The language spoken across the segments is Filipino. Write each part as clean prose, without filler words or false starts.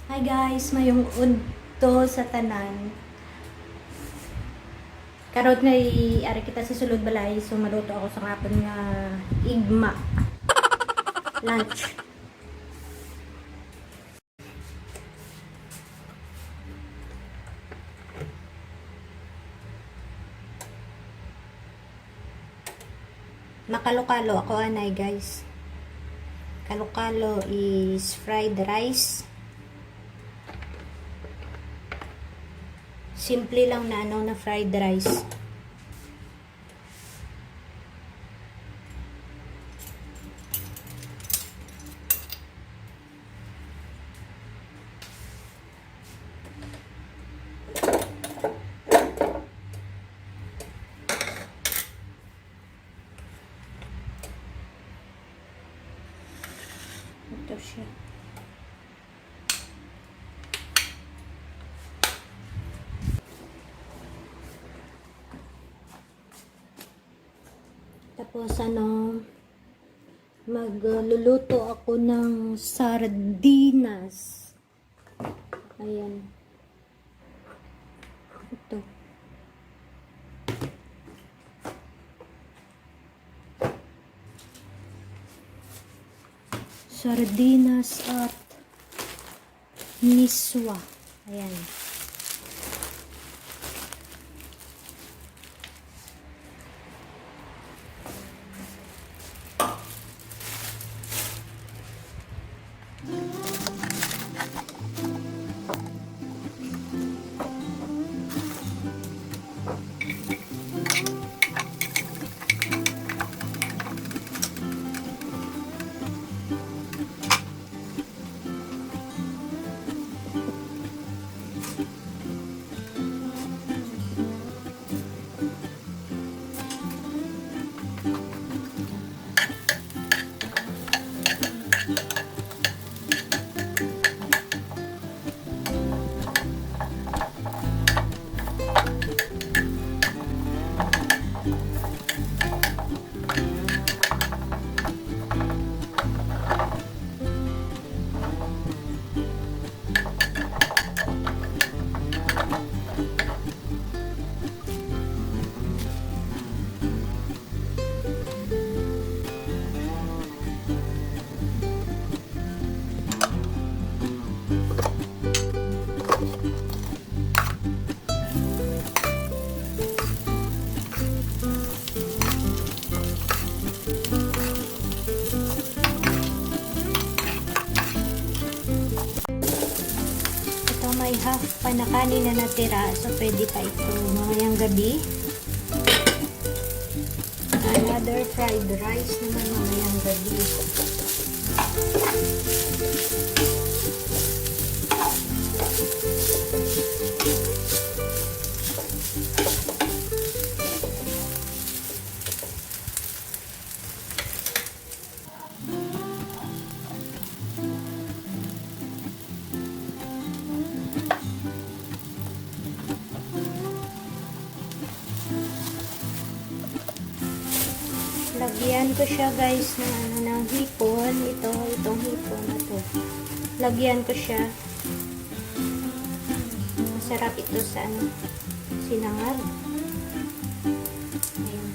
Hi guys, mayong udto sa tanan. Karot nga ari kita sa sulod balay, so maluto ako sa kapon nga igma. Lunch. Makalokalo ako anay guys. Kalokalo is fried rice. Simple lang na na fried rice. Ito siya. Tapos magluluto ako ng sardinas. Ayan. Ito. Sardinas at miswa. Ayan. May half pa na kanin na natira, so pwede pa ito mamayang gabi. Another fried rice naman mamayang gabi. Lagyan ko siya guys ng hipon. Itong hipon na to. Lagyan ko siya. Masarap ito sa sinangag. Ayan.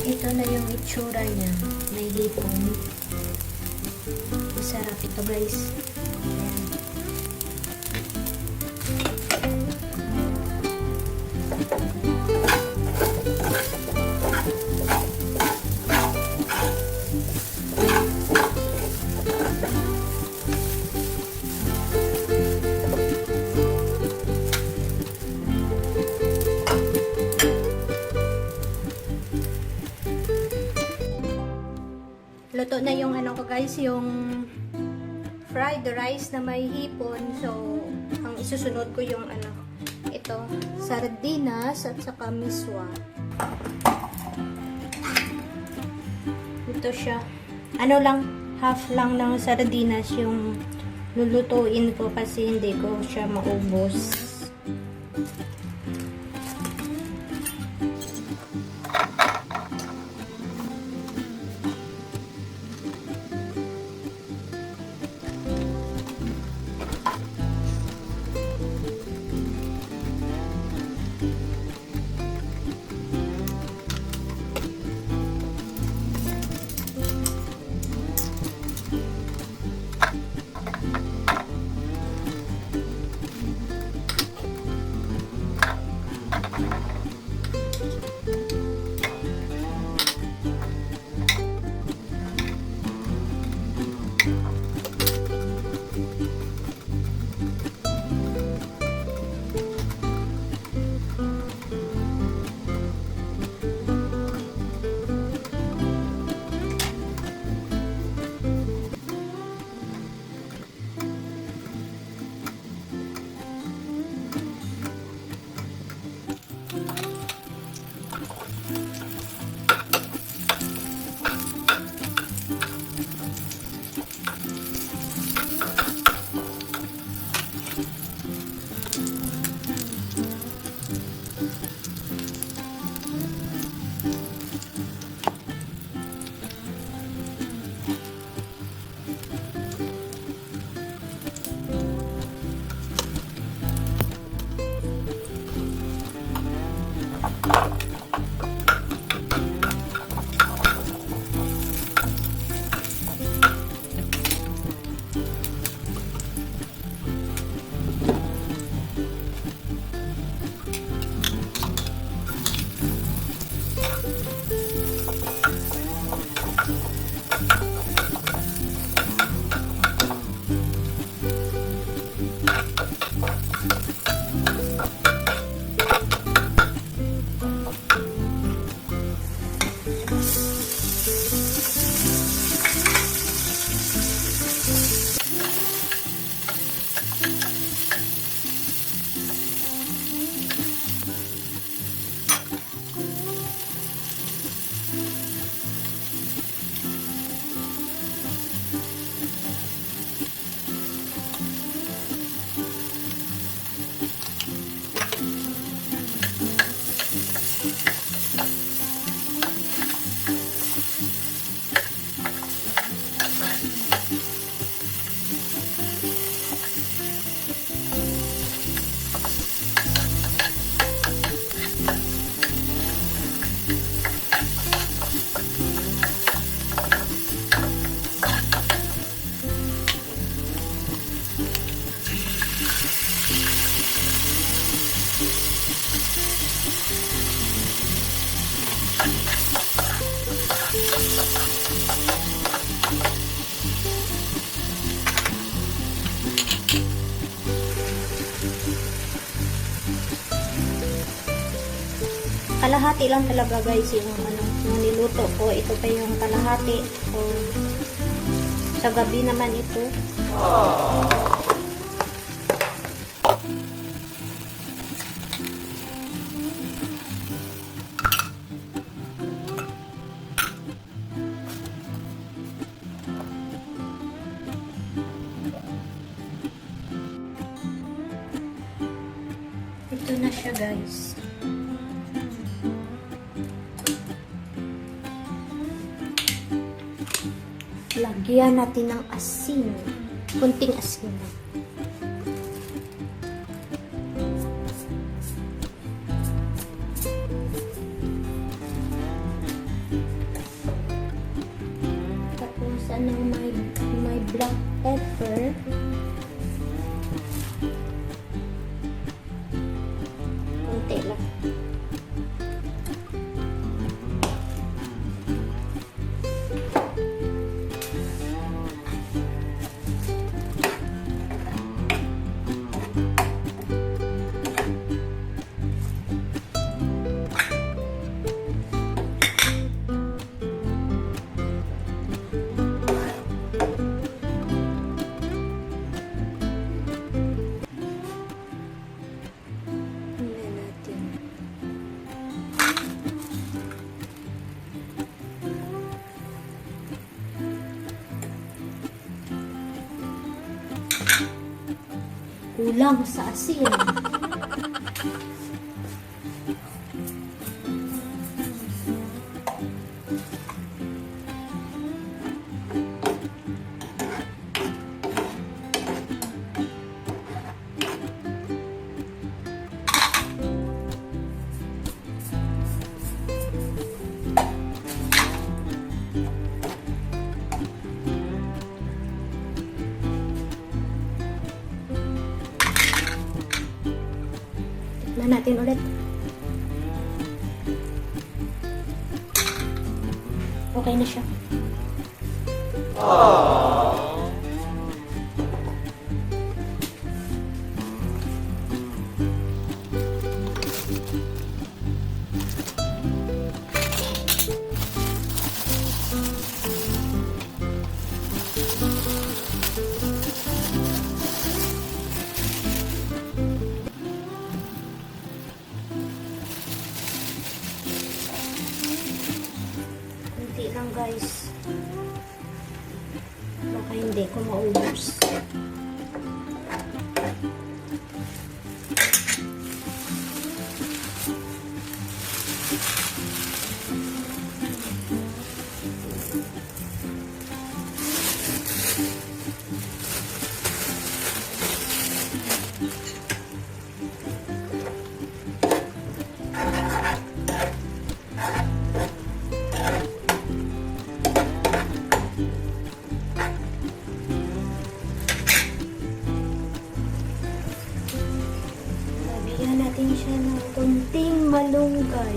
Ito na yung itsura niya. May hipon. Masarap ito guys. Ayan. luto na yung ano ko guys, yung fried rice na may hipon. So, ang isusunod ko yung ano, ito, sardinas at saka miswa. Ito siya. Ano lang, half lang ng sardinas yung lulutuin ko kasi hindi ko siya maubos. Kalahati lang talaga guys yung ano, yung niluto ko. Ito pa yung kalahati. So, sa gabi naman ito. Ito na siya guys. Lagyan natin ng asin. Kunting asin lang. Tapos ano, may black pepper. Kunti lang. kulang sa asin. Tignan natin ulit. Okay na siya. Kunti lang guys. Baka hindi ko maubos. Lagyan natin siya ng kunting malunggay.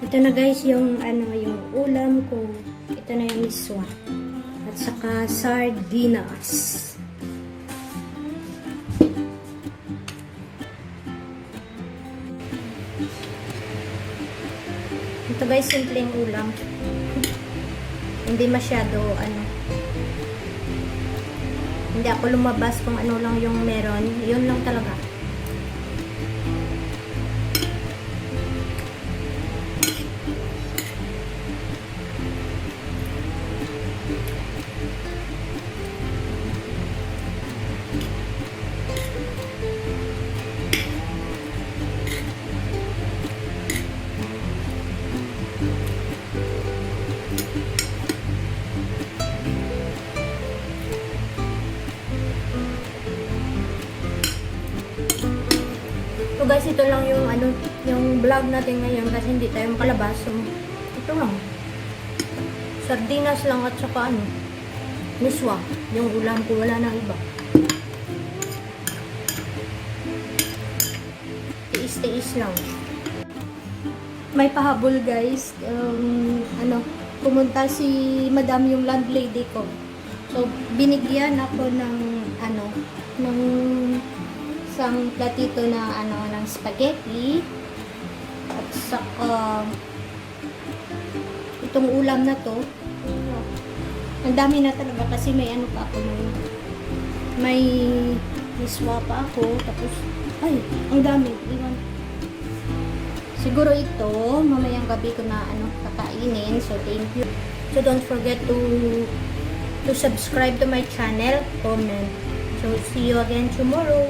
Ito na guys yung yung ulam ko. Ito na yung miswa. At saka sardinas. Ito guys, simpleng ulam. Hindi masyado hindi ako lumabas kung ano lang yung meron. Yun lang talaga. So guys, ito lang yung yung vlog natin ngayon kasi hindi tayo makalabas. So, ito lang. Sardinas lang at saka miswa. Yung ulam ko, wala na iba. Tiis-tiis lang. May pahabol guys. Pumunta si madam yung landlady ko. So, binigyan ako ng ng isang platito na ng spaghetti at saka itong ulam na to. Ang dami na talaga kasi may pa ako, may miswa pa ako, tapos ay, ang dami. Iwan. Siguro ito mamayang gabi ko na kakainin. So thank you. So don't forget to subscribe to my channel, comment. So see you again tomorrow.